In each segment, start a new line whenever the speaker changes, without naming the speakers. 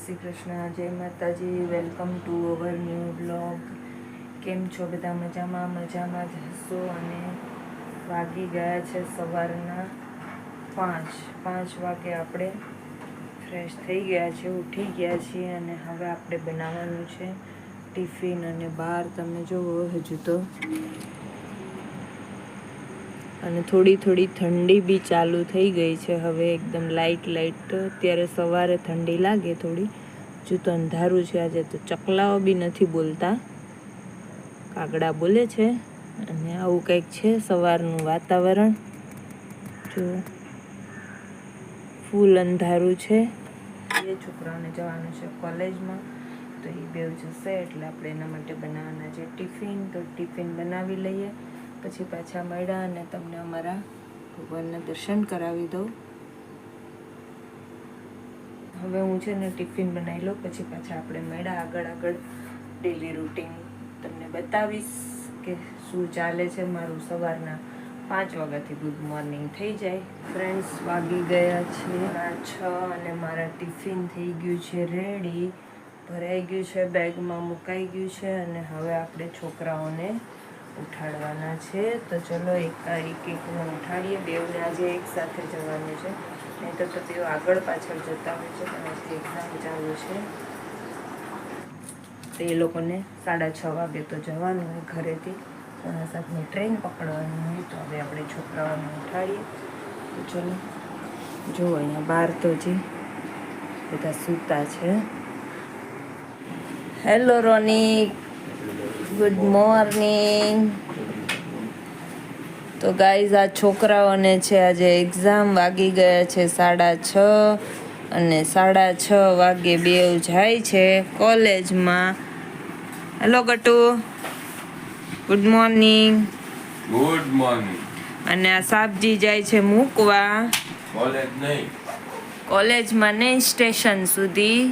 શ્રી કૃષ્ણ, જય માતાજી. Welcome to our new blog. કેમ છો બધા? મજામાં જ હશો. અને વાગી ગયા છે સવારના 5 વાગે. આપણે ફ્રેશ થઈ ગયા છે, ઉઠી ગયા છીએ અને હવે આપણે બનાવવાનું છે ટિફિન. અને બહાર તમે જુઓ હજુ તો અને થોડી ઠંડી બી ચાલુ થઈ ગઈ છે હવે, એકદમ લાઇટ. અત્યારે સવારે ઠંડી લાગે થોડી. હજુ તો અંધારું છે. આજે તો ચકલાઓ બી નથી બોલતા, કાગડા બોલે છે. અને આવું કંઈક છે સવારનું વાતાવરણ. જો ફૂલ અંધારું છે. એ છોકરાઓને જવાનું છે કોલેજમાં, તો એ બે જશે એટલે આપણે એના માટે બનાવવાના છે ટિફિન. તો ટિફિન બનાવી લઈએ, પછી પાછા મળ્યા અને તમને અમારા ભગવાનના દર્શન કરાવી દઉં. હવે હું છે ને ટિફિન બનાવી લઉં, પછી પાછા આપણે મળ્યા. આગળ ડેલી રૂટીન તમને બતાવીશ કે શું ચાલે છે મારું. સવારના 5 વાગ્યાથી ગુડ મોર્નિંગ થઈ જાય. ફ્રેન્ડ્સ, વાગી ગયા છે 6 અને મારા ટિફિન થઈ ગયું છે રેડી, ભરાઈ ગયું છે, બેગમાં મુકાઈ ગયું છે. અને હવે આપણે છોકરાઓને ઉઠાડવાના છે. તો ચલો એક ઉઠાડીએ. બેવને આજે એક સાથે જવાનું છે, નહીં તો તેઓ આગળ પાછળ જતા હોય છે. પણ આજે એક્ઝામ ચાલુ છે, તો એ લોકોને 6:30 વાગે તો જવાનું હોય ઘરેથી. 7:30ની ટ્રેન પકડવાની હોય. તો હવે આપણે છોકરાઓને ઉઠાડીએ. તો ચલો, જો અહીંયા બહાર તો જે બધા સૂતા છે. હેલો રોની, ગુડ મોર્નિંગ. તો ગાઈઝ, આ છોકરાઓને છે આજે એક્ઝામ. વાગી ગયા છે 6:30 અને 6:30 વાગે બેવ જાય છે કોલેજમાં. Hello Gatu, good morning.
Good morning.
અને આ સાબજી જાય છે મૂકવા. કોલેજમાં નહીં, સ્ટેશન સુધી.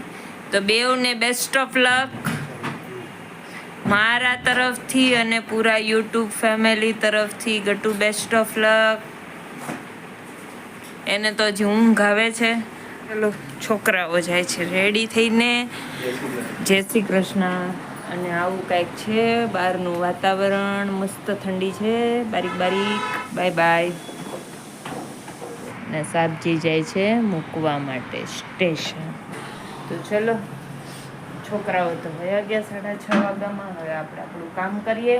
તો બેવને બેસ્ટ ઓફ લક મારા તરફથી અને પૂરા યુટ્યુબ ફેમિલી તરફથી. Gatu, best of luck. એને તો હજી ઊંઘ આવે છે. ચલો, છોકરાઓ જાય છે રેડી થઈને. જય શ્રી કૃષ્ણ. અને આવું કંઈક છે બહારનું વાતાવરણ. મસ્ત ઠંડી છે, બારીક. Bye bye. ને સાબજી જાય છે મૂકવા માટે સ્ટેશન. તો ચલો, છોકરાઓ તો વયા ગયા 6:30 વાગ્યામાં. હવે આપણે આપણું કામ કરીએ.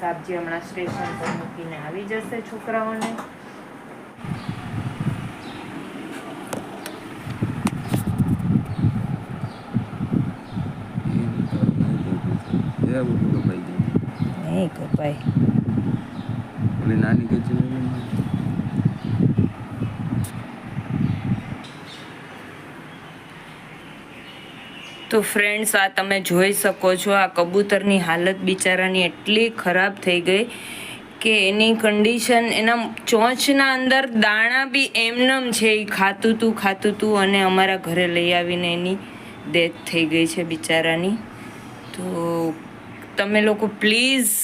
સાબજી હમણાં સ્ટેશન પર મૂકીને આવી જશે છોકરાઓને. નહીં કપાય.
નાની કઈ
તો ફ્રેન્ડ્સ, આ તમે જોઈ શકો છો, આ કબૂતરની હાલત બિચારાની એટલી ખરાબ થઈ ગઈ કે એની કન્ડિશન, એના ચોંચના અંદર દાણા બી એમનેમ છે. એ ખાતું હતું અને અમારા ઘરે લઈ આવીને એની ડેથ થઈ ગઈ છે બિચારાની. તો તમે લોકો પ્લીઝ,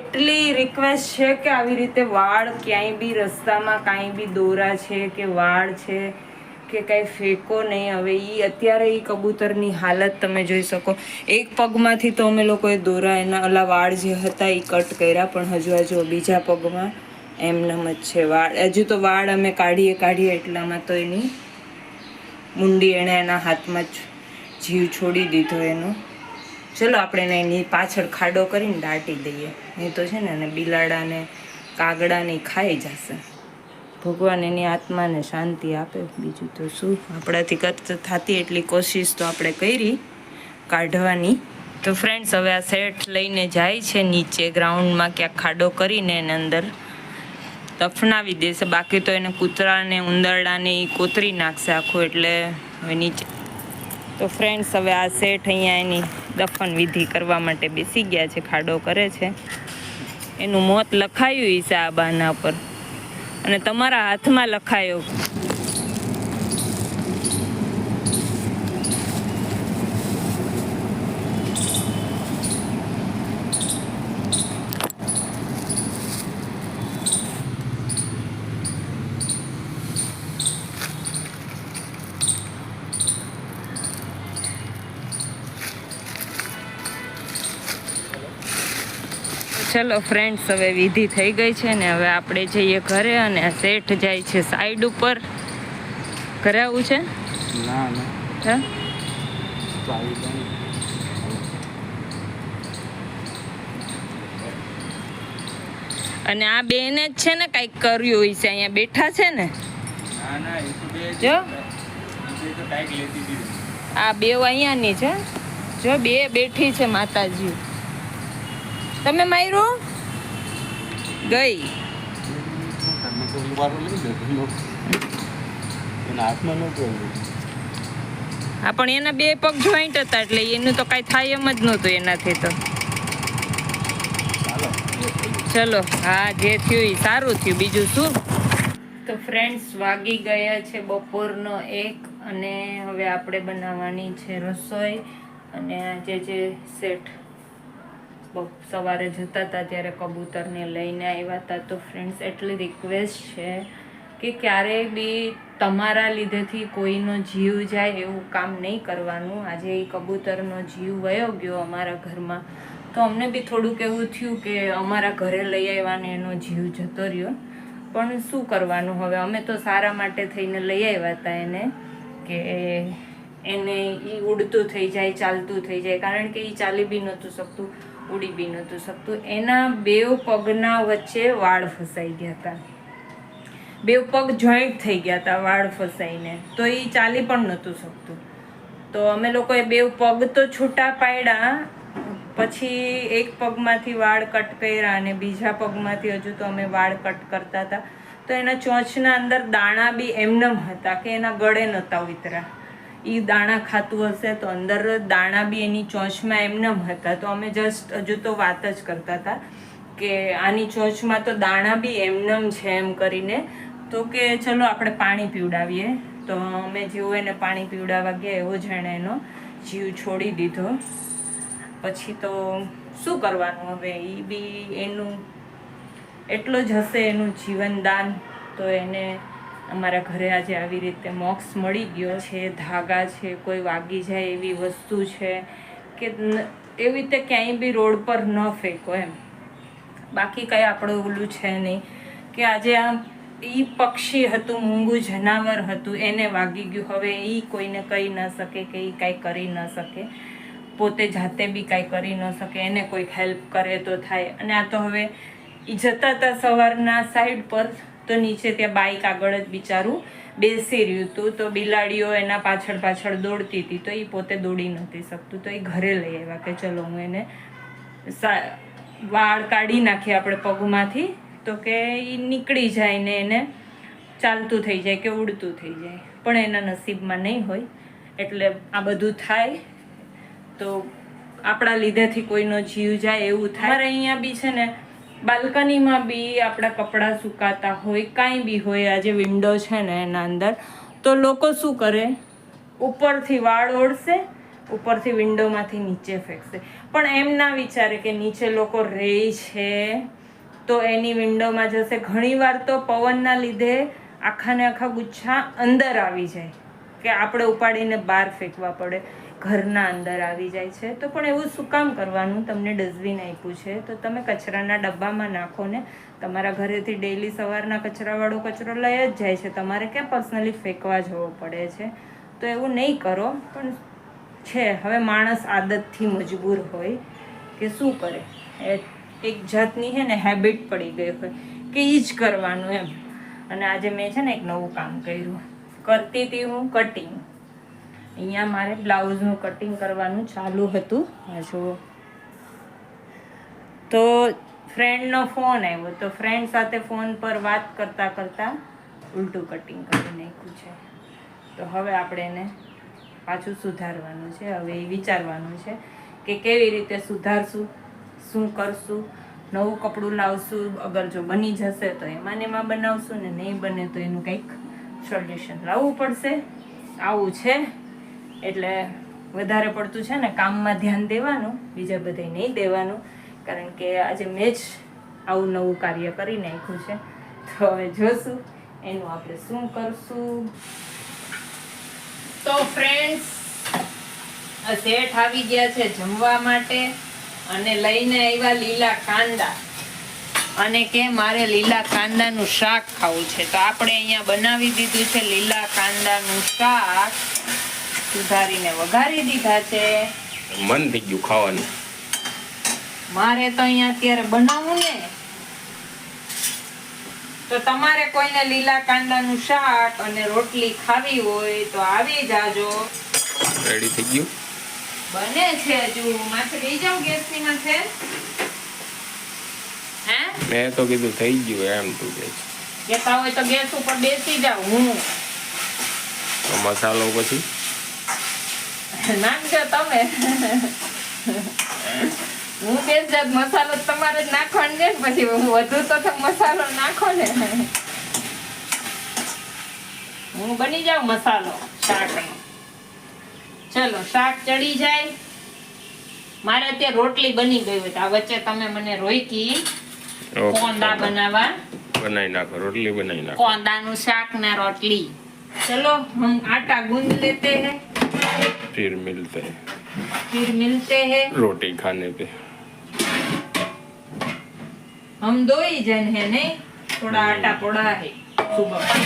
એટલી રિક્વેસ્ટ છે કે આવી રીતે વાળ ક્યાંય બી રસ્તામાં કાંઈ બી દોરા છે કે વાળ છે કે કાંઈ ફેંકો નહીં. હવે અત્યારે એ કબૂતરની હાલત તમે જોઈ શકો. એક પગમાંથી તો અમે લોકોએ દોરા, એના ઓલા વાળ જે હતા એ કટ કર્યા, પણ હજુ બીજા પગમાં એમનેમ જ છે વાળ. હજુ તો વાળ અમે કાઢીએ એટલામાં તો એની મુંડી, એણે એના હાથમાં જ જીવ છોડી દીધો એનો. ચલો, આપણે એની પાછળ ખાડો કરીને દાટી દઈએ, નહીં તો છે ને એને બિલાડાને કાગડાને ખાઈ જશે. ભગવાન એની આત્માને શાંતિ આપે. બીજું તો શું, આપણાથી થતી એટલી કોશિશ તો આપણે કરી કાઢવાની. તો ફ્રેન્ડ્સ, હવે આ સેટ લઈને જાય છે નીચે ગ્રાઉન્ડમાં, ક્યાંક ખાડો કરીને એને અંદર દફનાવી દેશે. બાકી તો એને કૂતરાને ઉંદરડાને એ કોતરી નાખશે આખું. એટલે હવે નીચે. તો ફ્રેન્ડ્સ, હવે આ સેટ અહીંયા એની દફન વિધિ કરવા માટે બેસી ગયા છે, ખાડો કરે છે. એનું મોત લખાયું છે આ બાના પર, અને તમારા હાથમાં લખાયો. ચલો ફ્રેન્ડ્સ, હવે વિધિ થઈ ગઈ છે ને હવે આપણે જઈએ ઘરે અને શેઠ જાય છે સાઈડ ઉપર. ઘરે આવું છે?
ના ના
હા,
ચાલી જાય.
અને આ બેને જ છે ને કાંઈક કર્યું હોય છે, અહીંયા બેઠા છે ને.
ના ના એ તો બે
જો
એ તો કાંઈક લેતી હતી.
આ બે અહીંયાની છે, જો બે બેઠી છે માતાજી. તમે માર્યું ગઈ.
તમે તો વારો લઈ લો એના હાથમાં ન કરવું.
હા, પણ એના બે પગ જોઈન્ટ હતા એટલે એનું તો કાંઈ થાય એમ જ નહોતું એનાથી તો. ચલો, હા, જે થયું એ સારું થયું, બીજું શું. તો ફ્રેન્ડ્સ, વાગી ગયા છે બપોરનો 1 અને હવે આપણે બનાવવાની છે રસોઈ. અને આજે જે શેઠ સવારે જતા હતા ત્યારે કબૂતરને લઈને આવ્યા હતા. તો ફ્રેન્ડ્સ, એટલી રિક્વેસ્ટ છે કે ક્યારેય બી તમારા લીધેથી કોઈનો જીવ જાય એવું કામ નહીં કરવાનું. આજે એ કબૂતરનો જીવ વયો ગયો અમારા ઘરમાં, તો અમને બી થોડુંક એવું થયું કે અમારા ઘરે લઈ આવ્યા ને એનો જીવ જતો રહ્યો. પણ શું કરવાનું હવે, અમે તો સારા માટે થઈને લઈ આવ્યા હતા એને, કે એને એ ઉડતું થઈ જાય, ચાલતું થઈ જાય. કારણ કે એ ચાલી બી નહોતું શકતું, ઉડી બી નહોતું શકતું. એના બેવ પગના વચ્ચે વાળ ફસાઈ ગયા હતા, બેવ પગ જોઈન્ટ થઈ ગયા હતા વાળ ફસાઈને, તો એ ચાલી પણ નહોતું શકતું. તો અમે લોકોએ બેવ પગ તો છૂટા પાડ્યા, પછી એક પગમાંથી વાળ કટ કર્યા અને બીજા પગમાંથી હજુ તો અમે વાળ કટ કરતા હતા. તો એના ચોંચના અંદર દાણા બી એમનેમ હતા કે એના ગળે નહોતા ઉતર્યા. એ દાણા ખાતું હશે તો અંદર દાણા બી એની ચોંચમાં એમનેમ હતા. તો અમે જસ્ટ હજુ તો વાત જ કરતા હતા કે આની ચોંચમાં તો દાણા બી એમનેમ છે એમ કરીને. તો કે ચલો આપણે પાણી પીવડાવીએ. તો અમે જેવું એને પાણી પીવડાવવા ગયા એવો જ એણે એનો જીવ છોડી દીધો. પછી તો શું કરવાનું હવે, એ બી એનું એટલો જ હશે એનું જીવનદાન. તો એને અમારા ઘરે આજે આવી રીતે મોક્ષ મળી ગયો છે. ધાગા છે, કોઈ વાગી જાય એવી વસ્તુ છે કે એવી રીતે ક્યાંય બી રોડ પર ન ફેંકો એમ. બાકી કંઈ આપણું ઓલું છે નહીં કે આજે આ એ પક્ષી હતું, મૂંગું જનાવર હતું, એને વાગી ગયું. હવે એ કોઈને કહી ન શકે કે એ કાંઈ કરી ન શકે, પોતે જાતે બી કાંઈ કરી ન શકે. એને કોઈક હેલ્પ કરે તો થાય. અને આ તો હવે એ જતા હતા સવારના સાઈડ પર, તો નીચે ત્યાં બાઈક આગળ જ બિચારું બેસી રહ્યું હતું. તો બિલાડીઓ એના પાછળ પાછળ દોડતી હતી, તો એ પોતે દોડી નહોતી શકતું. તો એ ઘરે લઈ આવ્યા કે ચલો હું એને વાળ કાઢી નાખીએ આપણે પગમાંથી, તો કે એ નીકળી જાય ને એને ચાલતું થઈ જાય કે ઉડતું થઈ જાય. પણ એના નસીબમાં નહીં હોય. એટલે આ બધું થાય તો આપણા લીધેથી કોઈનો જીવ જાય એવું થાય. અમારે અહીંયા બી છે ને બાલ્કનીમાં બી આપણા કપડાં સુકાતા હોય, કાંઈ બી હોય, આજે વિન્ડો છે ને એના અંદર, તો લોકો શું કરે, ઉપરથી વાળ ઓળશે, ઉપરથી વિન્ડોમાંથી નીચે ફેંકશે. પણ એમ ના વિચારે કે નીચે લોકો રહે છે તો એની વિન્ડોમાં જશે. ઘણીવાર તો પવનના લીધે આખાને આખા ગુચ્છા અંદર આવી જાય કે આપણે ઉપાડીને બહાર ફેંકવા પડે, ઘરના અંદર આવી જાય છે. તો પણ એવું શું કામ કરવાનું? તમને ડસ્ટબિન આપ્યું છે તો તમે કચરાના ડબ્બામાં નાખો ને. તમારા ઘરેથી ડેઈલી સવારના કચરાવાળો કચરો લઈ જ જાય છે, તમારે ક્યાં પર્સનલી ફેંકવા જવો પડે છે? તો એવું નહીં કરો. પણ છે હવે માણસ આદતથી મજબૂર હોય કે શું કરે, એક જાતની છે ને હેબિટ પડી ગઈ હોય કે એ જ કરવાનું એમ. અને આજે મેં છે ને એક નવું કામ કર્યું. કરતી હતી હું કટિંગ. અહીંયા મારે બ્લાઉઝનું કટિંગ કરવાનું ચાલુ હતું. જો તો ફ્રેન્ડનો ફોન આવ્યો, તો ફ્રેન્ડ સાથે ફોન પર વાત કરતાં કરતાં ઉલટું કટિંગ કરી નાખ્યું છે. તો હવે આપણે એને પાછું સુધારવાનું છે. હવે એ વિચારવાનું છે કે કેવી રીતે સુધારશું, શું કરશું, નવું કપડું લાવશું. અગર જો બની જશે તો એમાં ને એમાં બનાવશું, ને નહીં બને તો એનું કંઈક સોલ્યુશન લાવવું પડશે. આવું છે. એટલે વધારે પડતું છે ને કામમાં ધ્યાન દેવાનું, બીજા બધે નહીં દેવાનું. કારણ કે આજે મેં જ આવું નવું કાર્ય કરી નાખ્યું છે. તો હવે જોશું એનું આપણે શું કરશું. તો ફ્રેન્ડ્સ, શેઠ આવી ગયા છે જમવા માટે અને લઈને આવ્યા લીલા કાંદા. અને કે મારે લીલા કાંદાનું શાક ખાવું છે, તો આપણે અહીંયા બનાવી દીધું છે લીલા કાંદાનું શાક. સુધારીને વઘારી દીધા છે.
મન થઈ ગયું ખાવાનું.
મારે તો અહીંયા અત્યારે બનાવવું ને, તો તમારે કોઈને લીલા કાંદાનું શાક અને રોટલી ખાવી હોય તો આવી જાજો.
રેડી થઈ ગયું.
બને છે હજુ. માથે લઈ જાવ ગેસની માથે. હે
મેં તો કીધું થઈ ગયું એમ. તું કે
કહેતા હોય તો ગેસ ઉપર બેસી જાવ. હું
તો મસાલો પછી
નાખજો તમે. હું બેસ જાત. મસાલો તમારે જ નાખવાનો છે ને, પછી વધુ તો મસાલો નાખો ને. હું બની જાઉં મસાલો શાકનો. ચલો શાક ચડી જાય. મારે અત્યારે રોટલી બની ગઈ હોય તો આ વચ્ચે તમે મને રોકી કોંદા બનાવવા.
બનાવી નાખો. રોટલી બનાવી નાખો.
कोंदानु शाक ना रोटली. चलो हम आटा गूंद लेते हैं,
फिर मिलते हैं रोटी खाने पे.
हम 2 ही जन है नहीं, थोड़ा आटा पड़ा है सुबह का,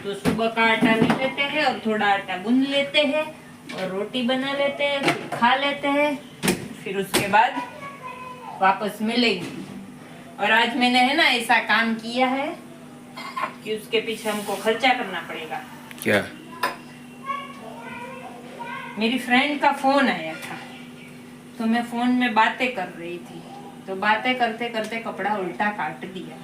तो सुबह का आटा ले लेते हैं और थोड़ा आटा गूंद लेते हैं और रोटी बना लेते हैं, फिर खा लेते हैं, फिर उसके बाद वापस मिलेंगे. और आज मैंने है ना ऐसा काम किया है कि उसके पीछे हमको खर्चा करना पड़ेगा.
क्या?
मेरी फ्रेंड का फोन आया था, तो मैं फोन में बातें कर रही थी, तो बातें करते करते कपड़ा उल्टा काट दिया.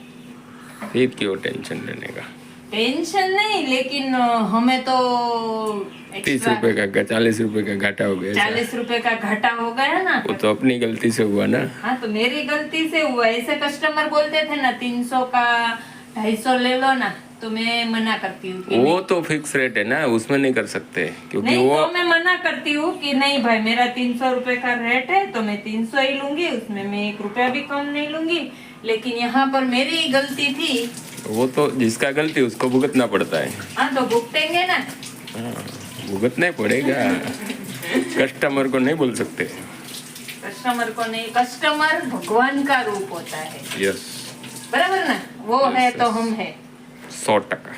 फिर क्यों टेंशन लेने का?
टेंशन नहीं, लेकिन हमें तो
30 रुपए का 40 रुपए का घाटा हो गया.
40 रुपए का घाटा हो गया ना.
वो तो अपनी गलती से हुआ ना.
हाँ तो मेरी गलती से हुआ. ऐसे कस्टमर बोलते थे ना 300 का 250 ले लो ना, तो मैं मना करती हूँ कि
वो तो फिक्स रेट है ना, उसमें नहीं कर सकते क्योंकि
नहीं,
वो
तो मैं मना करती हूँ कि नहीं भाई मेरा 300 रुपए का रेट है तो मैं 300 ही लूंगी, उसमें मैं 1 रुपया भी कम नहीं लूंगी. लेकिन यहाँ पर मेरी ही गलती थी.
वो तो जिसका गलती उसको भुगतना पड़ता है.
हाँ तो भुगतेंगे ना.
हाँ, भुगतना ही पड़ेगा. कस्टमर को नहीं बोल सकते.
कस्टमर को नहीं, कस्टमर भगवान का रूप होता है.
यस,
बराबर ना. वो
Yes,
है तो
yes.
हम है,
100%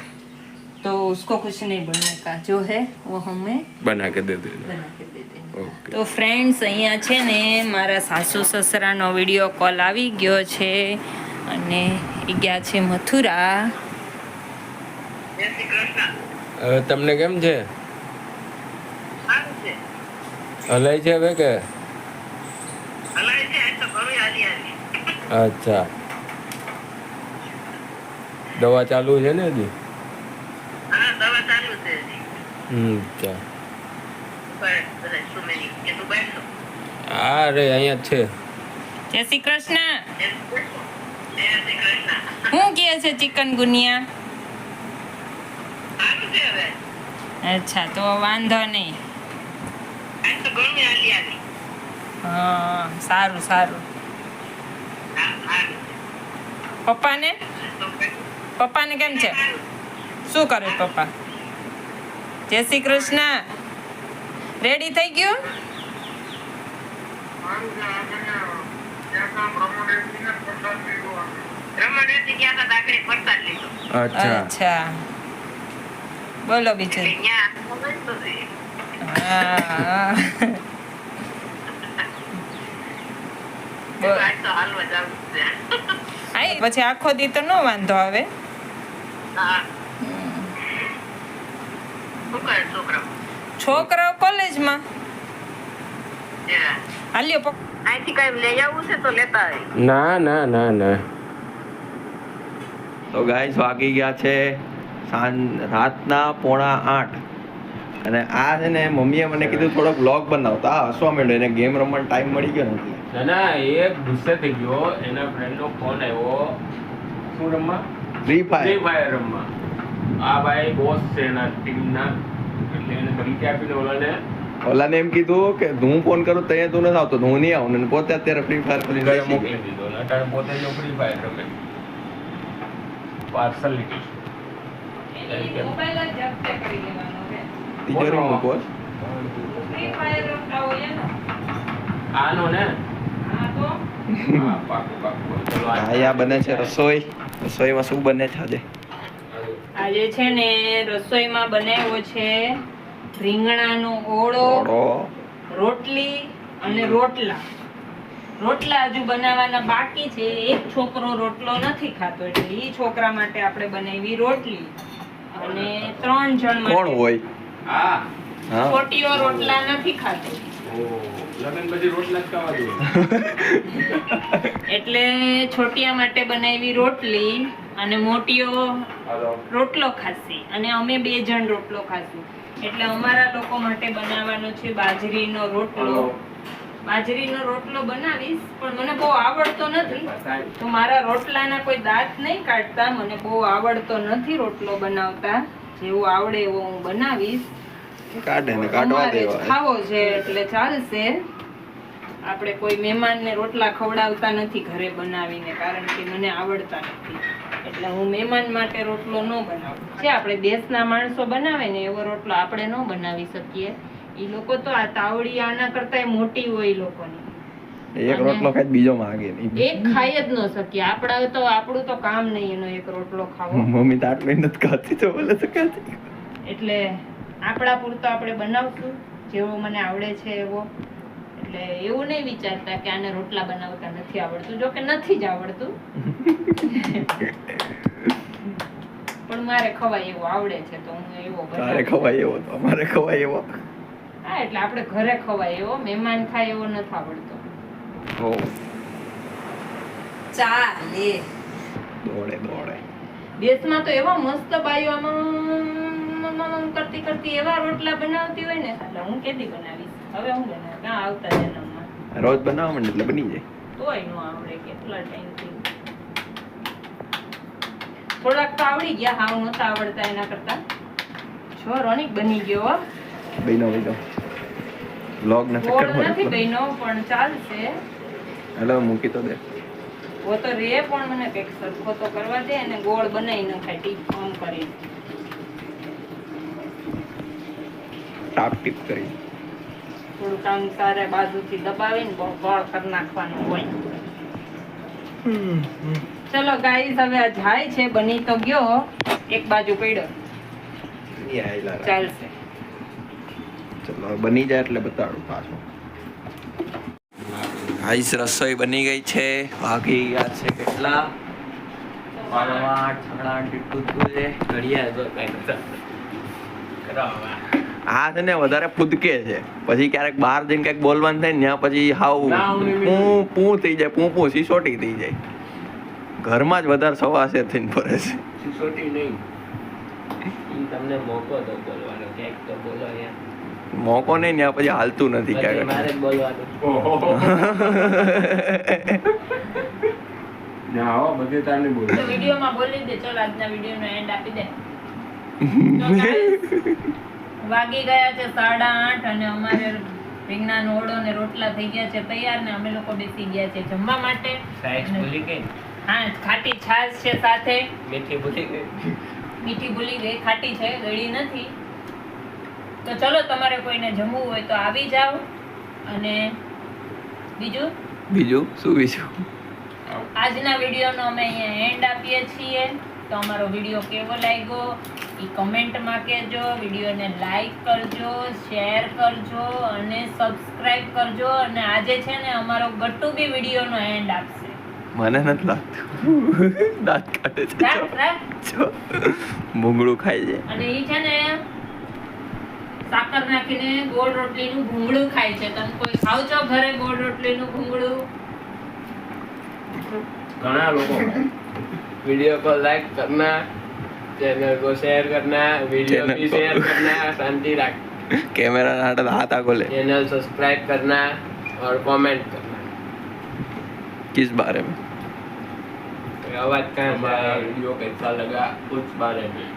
तो उसको कुछ नहीं बोलने का. जो है वो हमें
बना के दे देना.
बना के दे देना.
ઓકે.
તો ફ્રેન્ડ્સ અહીંયા છે ને મારા સાસુ સસરાનો વિડીયો કોલ આવી ગયો છે અને એ ગયા છે મથુરા.
તમને કેમ છે? હલાય છે હવે કે? અચ્છા, દવા ચાલુ છે ને હજી? અચ્છા. અરે અહીંયા જ છે.
જય શ્રી કૃષ્ણ. શું કહે છે ચિકન ગુનિયા? અચ્છા તો વાંધો નહીં. હા સારું સારું. પપ્પાને કેમ છે? શું કરે પપ્પા? જય શ્રી કૃષ્ણ. રેડી થઈ ગયું?
અચ્છા.
અચ્છા બોલો બીજું. હા પછી આખો દી તો નો વાંધો આવે. છોકરાઓ કોલેજમાં. હાલ્યો
અહીંથી કઈ લઈ આવવું છે તો લેતા આવી.
ના ના ના ના.
તો ગાઈસ વાગી ગયા છે રાતના 7:45 અને આ છે ને મમ્મીએ મને કીધું થોડો બ્લોગ બનાવતા હસવા માંડ્યો, એને ગેમ રમવાનો ટાઈમ મળી ગયો નથી.
ના ના, એ ગુસ્સે થઈ ગયો. એના ફ્રેન્ડનો ફોન આવ્યો. શું રમવા?
Free
free
fire.
ફાયર રમવા. આ ભાઈ બોસ છે એના ટીમના, એટલે એને ધમકી આપીને
ઓલાને એમ કીધું કે હું ફોન કરું ત્યાં તું નથી આવતો, હું નહીં આવું, ને પોતે અત્યારે ફ્રી ફાયર કરીને
ઘરે
બેસી
મોકલી દીધો. અને અટાણે પોતે જો ફ્રી ફાયર રમે. પાર્સલ લીધું.
મોબાઈલ જ જપ્ત કરી લેવાનો કે
તિજોરી મૂકો.
ફ્રી ફાયર રમતા હોય ને.
આનો ને
હા તો
હા, પાકું પાકું. ચલો
અહીંયા બને છે રસોઈમાં શું બને છે આજે?
આજે છે ને રસોઈમાં બનાવ્યો છે રીંગણાનો ઓળો, રોટલી અને રોટલા હજુ બનાવવાના બાકી છે. એક છોકરો રોટલો નથી ખાતો એટલે ઈ છોકરા માટે આપણે બનાવી રોટલી અને 3 જણ
કોણ
માટે
હોય?
હા.
હા
છોટીઓ રોટલા નથી ખાતો
લગન પછી રોટલા જ ખાવા જોઈએ.
એટલે છોટિયા માટે બનાવી રોટલી અને મોટીઓ
હાલો.
રોટલો ખાશે અને અમે 2 જણ રોટલો ખાશું. એટલે અમારા લોકો માટે બનાવવાનો છે બાજરીનો રોટલો. બાજરીનો રોટલો બનાવીશ પણ મને બહુ આવડતો નથી તો મારા રોટલાના કોઈ દાંત નહીં કાઢતા. મને બહુ આવડતો નથી રોટલો બનાવતા. જેવું આવડે એવો હું બનાવીશ.
કાઢે ને કાઢવા
અમારે જ
દેવા.
ખાવો છે એટલે ચાલશે. આપણે કોઈ મહેમાનને રોટલા ખવડાવતા નથી ઘરે બનાવીને કારણ કે મને આવડતા નથી. એટલે હું મહેમાન માટે રોટલો ન બનાવું. છે આપણે દેશના માણસો બનાવે ને એવો રોટલો આપણે ન બનાવી શકીએ. ઈ લોકો તો આ તાવડી આના કરતા મોટી હોય ઈ લોકોની.
એક રોટલો ખાઈ બીજો માંગે નહીં.
એક ખાઈ જ ન શકીએ. આપણું તો કામ નહીં એનો એક રોટલો ખાવો.
મમ્મી તો આટલું નથી ખાતી તો બોલે તો ખાતી.
એટલે આપણા પૂરતો આપણે બનાવશું જેવો મને આવડે છે એવો. એટલે એવું નહીં વિચારતા કે આને રોટલા બનાવતા નથી આવડતું. જો કે નથી જ આવડતું પણ મારે ખવાય એવો આવડે છે તો હું એવો
તારે
બનાવું.
ખવાય એવો તો અમારે ખવાય એવો.
હા એટલે આપણે ઘરે ખવાય એવો. મહેમાન ખાય એવો નથી આવડતો.
ઓ
ચાલે
દોડે
દેશમાં તો એવા મસ્ત બાઈઓ આમ કરતી કરતી એવા રોટલા બનાવતી હોય ને એટલે હું કેદી બનાવીશ. હવે હું બનાવ ક્યાં આવતા જન્મમાં
રોજ બનાવવા માંડે એટલે બની જાય.
તોય નો આવડે કેટલા ટાઈમથી. થોડાક તો આવડી ગયા હાવ નહોતા આવડતા એના કરતા. છો રોનિક બની ગયો હો.
બઈનો વ્લોગ ના
ગોળ
ચક્કરમાં
નથી બન્યો પણ ચાલશે.
હેલો મૂકી તો દે.
વો તો રે પણ મને કંઈક સરખો તો કરવા દે અને ગોળ બનાવી નખાય ટીપ ઓમ કરી.
ટાપ ટીપ કરી.
થોડુંક આમ સારે બાજુથી દબાવીને ગોળ કરી નાખવાનું હોય. ચલો ગાઈસ હવે આ જાય છે. બની તો ગયો. એક બાજુ પડ્યો. ચાલશે.
ચલો બની જાય એટલે બતાડું પાછું. ગાઈસ રસોઈ બની ગઈ છે. વાગી ગયા છે કેટલા? 8 છે.
ઘડિયાળ જો કાંઈ નથી. કરાવવા.
આ છે ને વધારે ફૂદકે છે. પછી ક્યારેક બહાર જઈને કંઈક બોલવાનું થાય ને ત્યાં પછી હાવ પૂ થઈ જાય. પૂ સિસોટી થઈ જાય. ઘરમાં જ વધારે સવાસે થઈને ફરે છે.
સિસોટી નહીં. ઈ તમને મોકો તો બોલવાનો ક્યાંક તો બોલો યાર.
મોકો નહીં ત્યાં પછી હાલતું નથી
પછી
ક્યારેક.
મારે જ બોલવાનું. ના હો બધે તાર નહીં બોલ.
તો વિડીયોમાં બોલી દે. ચલ આજના વિડીયોનો એન્ડ આપી દે. તો guys, વાગી ગયા છે 8:30 અને અમારે રીંગણાનો ઓળો ને રોટલા થઈ ગયા છે તૈયાર ને અમે લોકો બેસી ગયા છે જમવા માટે.
સાઈઝ ભૂલી ગઈ.
હા ખાટી છાશ છે સાથે.
મીઠી ભૂલી ગઈ.
મીઠી ભૂલી ગઈ. ખાટી છે ગળી નથી. તો ચલો તમારે કોઈને જમવું હોય તો આવી જાઓ. અને બીજું
શું બીજું?
આજના વિડીયોનો અમે અહીંયા એન્ડ આપીએ છીએ. તો અમારો વિડીયો કેવો લાગ્યો એ કમેન્ટમાં કહેજો. વિડીયોને લાઈક કરજો, શેર કરજો અને સબસ્ક્રાઇબ કરજો. અને આજે છે ને અમારો ગટ્ટુ બી વિડીયોનો એન્ડ આપશે.
મને નથી લાગતું. દાંત કાઢે છે.
રાખ, રાખ.
જો ભૂંગળું ખાય છે.
અને ઈ છે ને સાકર નાખીને ગોળ રોટલીનું ભૂંગળું ખાય છે. તમે કોઈ ખાવ છો ઘરે ગોળ રોટલીનું ભૂંગળું?
ઘણા લોકો वीडियो को लाइक करना, चैनल को शेयर करना, वीडियो
चैनल
भी
को-
शेयर करना, शांति रख,
कैमरा ना हटा हाथ आगो ले.
चैनल सब्सक्राइब करना और कमेंट करना.
किस बारे में?
आवाज कहाँ से आया? वीडियो कैसा लगा उस बारे में.